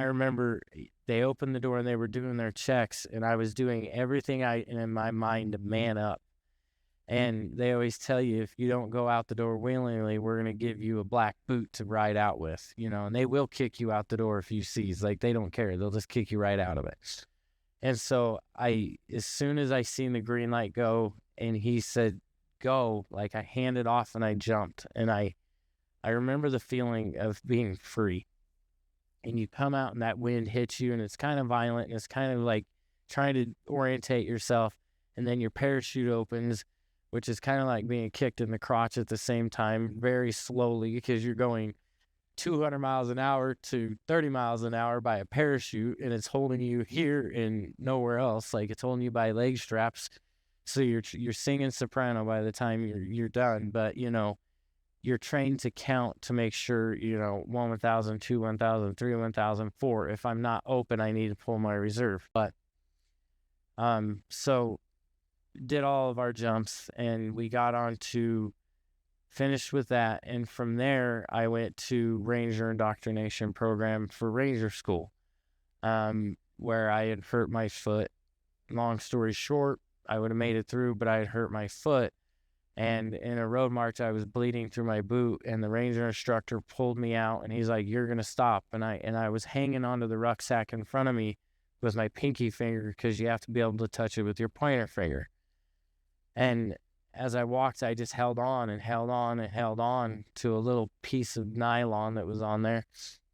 remember they opened the door and they were doing their checks, and I was doing everything in my mind to man up. And they always tell you, if you don't go out the door willingly, we're going to give you a black boot to ride out with, and they will kick you out the door if you seize. Like, they don't care. They'll just kick you right out of it. And so as soon as I seen the green light go and he said, go, like, I handed off and I jumped. And I remember the feeling of being free. And you come out and that wind hits you and it's kind of violent and it's kind of like trying to orientate yourself. And then your parachute opens, which is kind of like being kicked in the crotch at the same time, very slowly, because you're going 200 miles an hour to 30 miles an hour by a parachute, and it's holding you here and nowhere else. Like, it's holding you by leg straps. So you're singing soprano by the time you're done. But, you're trained to count to make sure, 1, 1,000, 2, 1,000, 3, 1,000, 4. If I'm not open, I need to pull my reserve. But, so did all of our jumps, and we got on to finish with that. And from there, I went to Ranger Indoctrination Program for Ranger School, where I had hurt my foot. Long story short, I would have made it through, but I had hurt my foot. And in a road march, I was bleeding through my boot, and the ranger instructor pulled me out, and he's like, "You're going to stop." And I was hanging onto the rucksack in front of me with my pinky finger, because you have to be able to touch it with your pointer finger. And as I walked, I just held on and held on and held on to a little piece of nylon that was on there.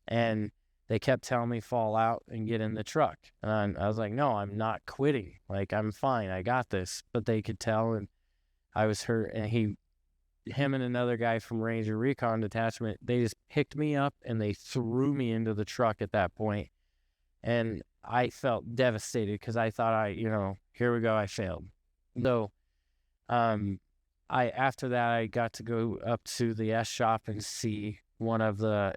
And they kept telling me, fall out and get in the truck. And I was like, no, I'm not quitting. Like, I'm fine. I got this. But they could tell, and I was hurt. And him and another guy from Ranger Recon Detachment, they just picked me up and they threw me into the truck at that point. And I felt devastated, because I thought here we go, I failed. So, after that, I got to go up to the S shop and see one of the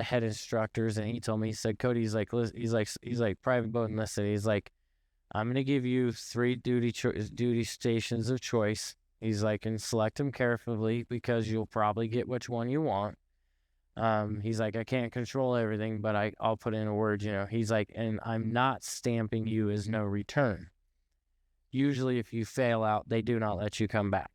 head instructors, and he told me, he said, "Cody, he's like, private boat enlisted. He's like, I'm going to give you 3 duty stations of choice. He's like, and select them carefully, because you'll probably get which one you want. He's like, I can't control everything, but I'll put in a word, He's like, and I'm not stamping you as no return. Usually if you fail out, they do not let you come back."